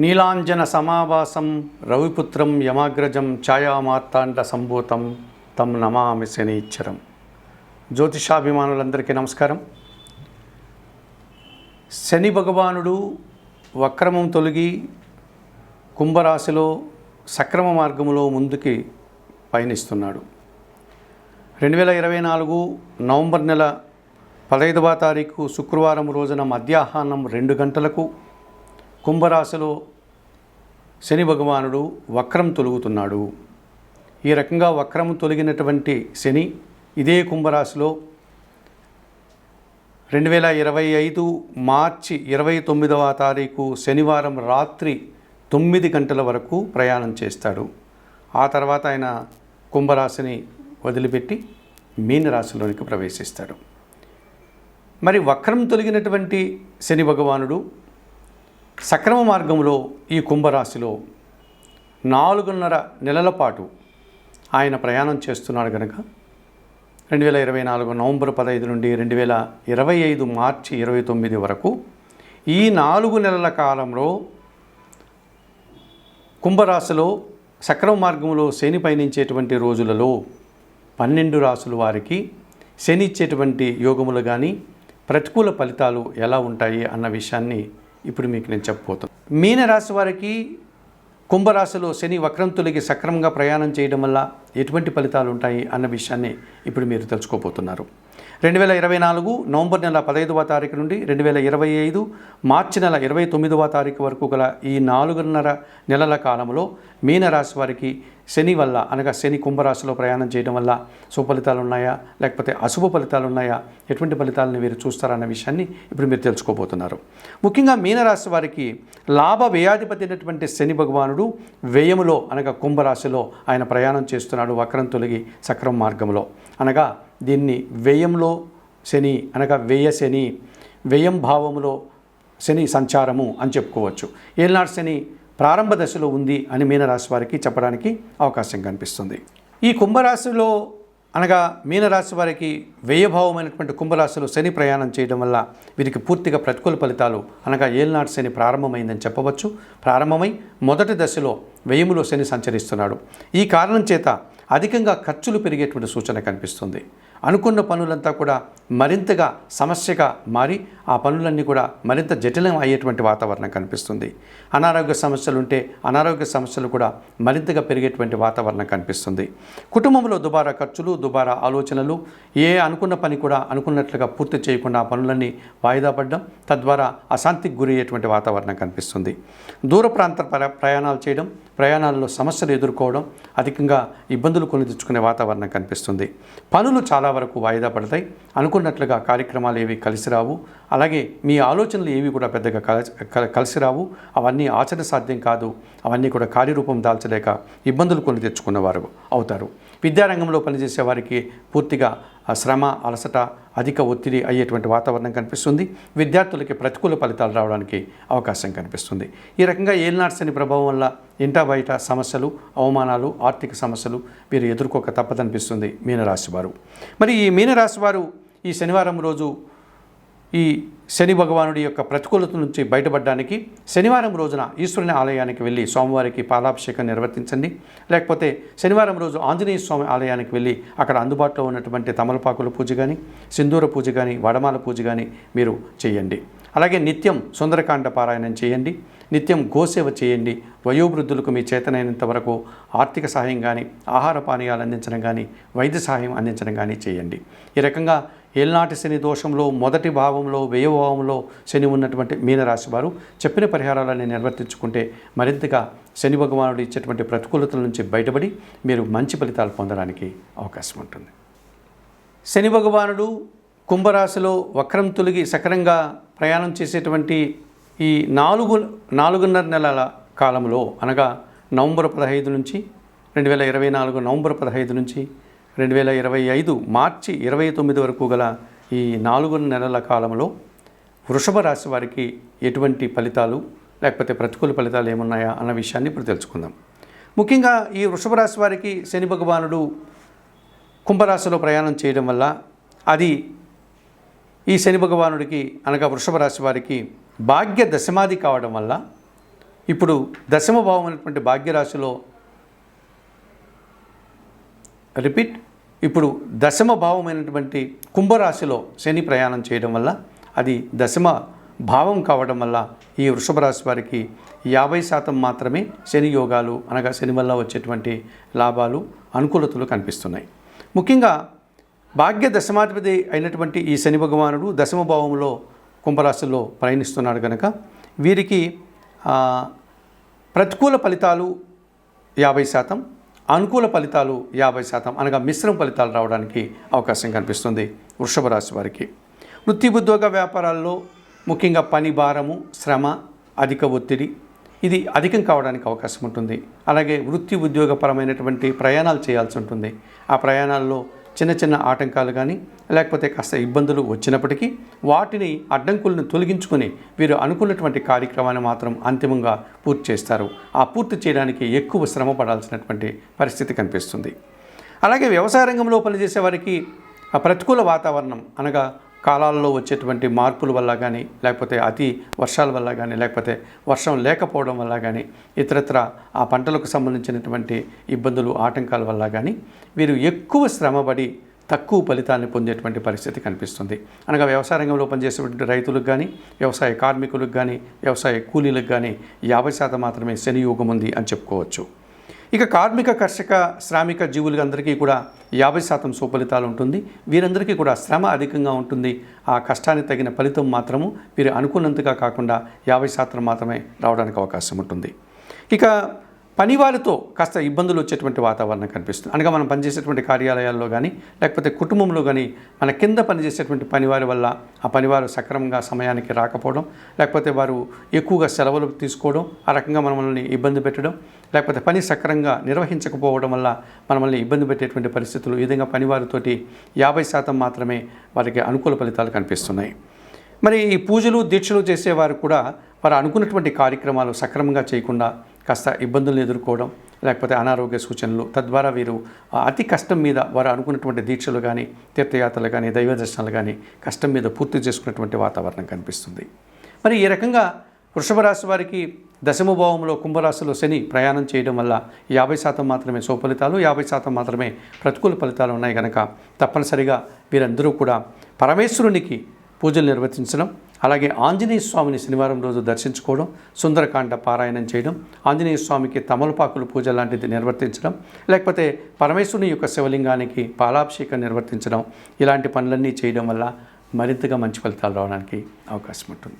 నీలాంజన సమావాసం రవిపుత్రం యమాగ్రజం ఛాయామార్తాండ సంభూతం తం నమామి శనీశ్వరం. జ్యోతిషాభిమానులందరికీ నమస్కారం. శని భగవానుడు వక్రమం తొలగి కుంభరాశిలో సక్రమ మార్గములో ముందుకి పయనిస్తున్నాడు. 2024 నవంబర్ నెల 15వ తారీఖు శుక్రవారం రోజున మధ్యాహ్నం 2 గంటలకు కుంభరాశిలో శని భగవానుడు వక్రం తొలుగుతున్నాడు. ఈ రకంగా వక్రం తొలగినటువంటి శని ఇదే కుంభరాశిలో 2025 మార్చి 29వ తారీఖు శనివారం రాత్రి 9 గంటల వరకు ప్రయాణం చేస్తాడు. ఆ తర్వాత ఆయన కుంభరాశిని వదిలిపెట్టి మీనరాశిలోనికి ప్రవేశిస్తాడు. మరి వక్రం తొలగినటువంటి శని భగవానుడు సక్రమ మార్గంలో ఈ కుంభరాశిలో 4.5 నెలల పాటు ఆయన ప్రయాణం చేస్తున్నాడు కనుక 2024 నవంబర్ 15 నుండి 2025 మార్చి 29 వరకు ఈ 4 నెలల కాలంలో కుంభరాశిలో సక్రమ మార్గంలో శని పయనించేటువంటి రోజులలో 12 రాశుల వారికి శని ఇచ్చేటువంటి యోగములు కానీ ప్రతికూల ఫలితాలు ఎలా ఉంటాయి అన్న విషయాన్ని ఇప్పుడు మీకు నేను చెప్పబోతున్నాను. మీనరాశి వారికి కుంభరాశిలో శని వక్రం తొలగి సక్రమంగా ప్రయాణం చేయడం వల్ల ఎటువంటి ఫలితాలు ఉంటాయి అన్న విషయాన్ని ఇప్పుడు మీరు తెలుసుకోబోతున్నారు. 2024 నవంబర్ నెల 15వ తారీఖు నుండి 2025 మార్చి నెల 29వ తారీఖు వరకు గల ఈ 4.5 నెలల కాలంలో మీనరాశి వారికి శని వల్ల అనగా శని కుంభరాశిలో ప్రయాణం చేయడం వల్ల శుభ ఫలితాలు ఉన్నాయా లేకపోతే అశుభ ఫలితాలు ఉన్నాయా, ఎటువంటి ఫలితాలను మీరు చూస్తారన్న విషయాన్ని ఇప్పుడు మీరు తెలుసుకోబోతున్నారు. ముఖ్యంగా మీనరాశి వారికి లాభ వ్యయాధిపతి అయినటువంటి శని భగవానుడు వ్యయములో అనగా కుంభరాశిలో ఆయన ప్రయాణం చేస్తున్నాడు వక్రం తొలగి సక్రమ మార్గంలో. అనగా దీన్ని వ్యయంలో శని అనగా వ్యయ శని, వ్యయం భావములో శని సంచారము అని చెప్పుకోవచ్చు. ఏలినాటి శని ప్రారంభ దశలో ఉంది అని మీనరాశి వారికి చెప్పడానికి అవకాశం కనిపిస్తుంది. ఈ కుంభరాశిలో అనగా మీనరాశి వారికి వ్యయభావమైనటువంటి కుంభరాశిలో శని ప్రయాణం చేయడం వల్ల వీరికి పూర్తిగా ప్రతికూల ఫలితాలు అనగా ఏలినాటి శని ప్రారంభమైందని చెప్పవచ్చు. ప్రారంభమై మొదటి దశలో వ్యయములో శని సంచరిస్తున్నాడు. ఈ కారణం చేత అధికంగా ఖర్చులు పెరిగేటువంటి సూచన కనిపిస్తుంది. అనుకున్న పనులంతా కూడా మరింతగా సమస్యగా మారి ఆ పనులన్నీ కూడా మరింత జటిలం అయ్యేటువంటి వాతావరణం కనిపిస్తుంది. అనారోగ్య సమస్యలు ఉంటే అనారోగ్య సమస్యలు కూడా మరింతగా పెరిగేటువంటి వాతావరణం కనిపిస్తుంది. కుటుంబంలో దుబారా ఖర్చులు, దుబారా ఆలోచనలు, ఏ అనుకున్న పని కూడా అనుకున్నట్లుగా పూర్తి చేయకుండా ఆ పనులన్నీ వాయిదా పడడం, తద్వారా అశాంతికి గురి అయ్యేటువంటి వాతావరణం కనిపిస్తుంది. దూర ప్రాంత ప్రయాణాలు చేయడం, ప్రయాణాల్లో సమస్యలు ఎదుర్కోవడం, అధికంగా ఇబ్బందులు కొని తెచ్చుకునే వాతావరణం కనిపిస్తుంది. పనులు చాలా వరకు వాయిదా పడతాయి. అనుకున్నట్లుగా కార్యక్రమాలు ఏవి కలిసి రావు. అలాగే మీ ఆలోచనలు ఏవి కూడా పెద్దగా కలిసి రావు. అవన్నీ ఆచరణ సాధ్యం కాదు. అవన్నీ కూడా కార్యరూపం దాల్చలేక ఇబ్బందులు కొని తెచ్చుకున్నవారు అవుతారు. విద్యారంగంలో పనిచేసే వారికి పూర్తిగా శ్రమ, అలసట, అధిక ఒత్తిడి అయ్యేటువంటి వాతావరణం కనిపిస్తుంది. విద్యార్థులకి ప్రతికూల ఫలితాలు రావడానికి అవకాశం కనిపిస్తుంది. ఈ రకంగా ఏలినాటి శని ప్రభావం వల్ల ఇంటా బయట సమస్యలు, అవమానాలు, ఆర్థిక సమస్యలు వీరు ఎదుర్కోక తప్పదనిపిస్తుంది మీనరాశి వారు. మరి ఈ మీనరాశి వారు ఈ శనివారం రోజు ఈ శని భగవానుడి యొక్క ప్రతికూలత నుంచి బయటపడడానికి శనివారం రోజున ఈశ్వరుని ఆలయానికి వెళ్ళి స్వామివారికి పాలాభిషేకం నిర్వర్తించండి. లేకపోతే శనివారం రోజు ఆంజనేయ స్వామి ఆలయానికి వెళ్ళి అక్కడ అందుబాటులో ఉన్నటువంటి తమలపాకుల పూజ కానీ, సింధూర పూజ కానీ, వడమాల పూజ కానీ మీరు చేయండి. అలాగే నిత్యం సుందరకాండ పారాయణం చేయండి. నిత్యం గోసేవ చేయండి. వయోవృద్ధులకు మీ చేతనైనంత వరకు ఆర్థిక సహాయం కానీ, ఆహార పానీయాలు అందించడం కానీ, వైద్య సహాయం అందించడం కానీ చేయండి. ఈ రకంగా ఏలినాటి శని దోషంలో మొదటి భావంలో వ్యయభావంలో శని ఉన్నటువంటి మీనరాశి వారు చెప్పిన పరిహారాలను నిర్వర్తించుకుంటే మరింతగా శని భగవానుడు ఇచ్చేటువంటి ప్రతికూలతల నుంచి బయటపడి మీరు మంచి ఫలితాలు పొందడానికి అవకాశం ఉంటుంది. శని భగవానుడు కుంభరాశిలో వక్రం తొలగి సక్రంగా ప్రయాణం చేసేటువంటి ఈ 4.5 నెలల కాలంలో అనగా నవంబర్ 15 నుంచి 2024 నవంబర్ 15 నుంచి 2025 మార్చి 29 వరకు గల ఈ 4 నెలల కాలంలో వృషభ రాశి వారికి ఎటువంటి ఫలితాలు లేకపోతే ప్రతికూల ఫలితాలు ఏమున్నాయా అన్న విషయాన్ని ఇప్పుడు తెలుసుకుందాం. ముఖ్యంగా ఈ వృషభ రాశి వారికి శని భగవానుడు కుంభరాశిలో ప్రయాణం చేయడం వల్ల అది ఈ శని భగవానుడికి అనగా వృషభ రాశి వారికి భాగ్య దశమాది కావడం వల్ల ఇప్పుడు దశమ భావం అనేటువంటి భాగ్యరాశిలో ఇప్పుడు దశమ భావమైనటువంటి కుంభరాశిలో శని ప్రయాణం చేయడం వల్ల అది దశమ భావం కావడం వల్ల ఈ వృషభ రాశి వారికి 50% మాత్రమే శని యోగాలు అనగా శని వల్ల వచ్చేటువంటి లాభాలు అనుకూలతలు కనిపిస్తున్నాయి. ముఖ్యంగా భాగ్య దశమాధిపతి అయినటువంటి ఈ శని భగవానుడు దశమ భావంలో కుంభరాశిలో ప్రయాణిస్తున్నాడు కనుక వీరికి ప్రతికూల ఫలితాలు 50%, అనుకూల ఫలితాలు 50% అనగా మిశ్రమ ఫలితాలు రావడానికి అవకాశం కనిపిస్తుంది వృషభ రాశి వారికి. వృత్తి ఉద్యోగ వ్యాపారాల్లో ముఖ్యంగా పని భారము, శ్రమ, అధిక ఒత్తిడి ఇది అధికం కావడానికి అవకాశం ఉంటుంది. అలాగే వృత్తి ఉద్యోగపరమైనటువంటి ప్రయాణాలు చేయాల్సి ఉంటుంది. ఆ ప్రయాణాల్లో చిన్న చిన్న ఆటంకాలు కానీ లేకపోతే కాస్త ఇబ్బందులు వచ్చినప్పటికీ వాటిని అడ్డంకులను తొలగించుకొని వీరు అనుకున్నటువంటి కార్యక్రమాన్ని మాత్రం అంతిమంగా పూర్తి చేస్తారు. ఆ పూర్తి చేయడానికి ఎక్కువ శ్రమ పడాల్సినటువంటి పరిస్థితి కనిపిస్తుంది. అలాగే వ్యవసాయ రంగంలో పనిచేసే వారికి ఆ ప్రతికూల వాతావరణం అనగా కాలాల్లో వచ్చేటువంటి మార్పుల వల్ల కానీ లేకపోతే అతి వర్షాల వల్ల కానీ లేకపోతే వర్షం లేకపోవడం వల్ల కానీ ఇతరత్ర ఆ పంటలకు సంబంధించినటువంటి ఇబ్బందులు ఆటంకాల వల్ల కానీ వీరు ఎక్కువ శ్రమపడి తక్కువ ఫలితాన్ని పొందేటువంటి పరిస్థితి కనిపిస్తుంది. అనగా వ్యవసాయ రంగంలో పనిచేసేటువంటి రైతులకు కానీ వ్యవసాయ కార్మికులకు కానీ వ్యవసాయ కూలీలకు కానీ 50% మాత్రమే శని యోగం ఉంది అని చెప్పుకోవచ్చు. ఇక కార్మిక, కర్షక, శ్రామిక జీవులందరికీ కూడా 50% సుఫలితాలు ఉంటుంది. వీరందరికీ కూడా శ్రమ అధికంగా ఉంటుంది. ఆ కష్టానికి తగిన ఫలితం మాత్రము వీరు అనుకున్నంతగా కాకుండా 50% మాత్రమే రావడానికి అవకాశం ఉంటుంది. ఇక పనివారితో కాస్త ఇబ్బందులు వచ్చేటువంటి వాతావరణం కనిపిస్తుంది. అనగా మనం పనిచేసేటువంటి కార్యాలయాల్లో కానీ లేకపోతే కుటుంబంలో కానీ మన కింద పనిచేసేటువంటి పనివారి వల్ల ఆ పనివారు సక్రమంగా సమయానికి రాకపోవడం, లేకపోతే వారు ఎక్కువగా సెలవులు తీసుకోవడం, ఆ రకంగా మనల్ని ఇబ్బంది పెట్టడం, లేకపోతే పని సక్రమంగా నిర్వహించకపోవడం వల్ల మనల్ని ఇబ్బంది పెట్టేటువంటి పరిస్థితులు, ఈ విధంగా పనివారితోటి 50% మాత్రమే వారికి అనుకూల ఫలితాలు కనిపిస్తున్నాయి. మరి ఈ పూజలు, దీక్షలు చేసేవారు కూడా వారు అనుకున్నటువంటి కార్యక్రమాలు సక్రమంగా చేయకుండా కాస్త ఇబ్బందులను ఎదుర్కోవడం, లేకపోతే అనారోగ్య సూచనలు, తద్వారా వీరు అతి కష్టం మీద వారు అనుకున్నటువంటి దీక్షలు కానీ తీర్థయాత్రలు కానీ దైవ దర్శనాలు కానీ కష్టం మీద పూర్తి చేసుకున్నటువంటి వాతావరణం కనిపిస్తుంది. మరి ఈ రకంగా వృషభ రాశి వారికి దశమ భావంలో కుంభరాశిలో శని ప్రయాణం చేయడం వల్ల 50% మాత్రమే సుఫలితాలు, 50% మాత్రమే ప్రతికూల ఫలితాలు ఉన్నాయి కనుక తప్పనిసరిగా వీరందరూ కూడా పరమేశ్వరునికి పూజలు నిర్వర్తించడం, అలాగే ఆంజనేయ స్వామిని శనివారం రోజు దర్శించుకోవడం, సుందరకాండ పారాయణం చేయడం, ఆంజనేయ స్వామికి తమలపాకులు పూజ లాంటిది నిర్వర్తించడం, లేకపోతే పరమేశ్వరుని యొక్క శివలింగానికి పాలాభిషేకం నిర్వర్తించడం, ఇలాంటి పనులన్నీ చేయడం వల్ల మరింతగా మంచి ఫలితాలు రావడానికి అవకాశం ఉంటుంది.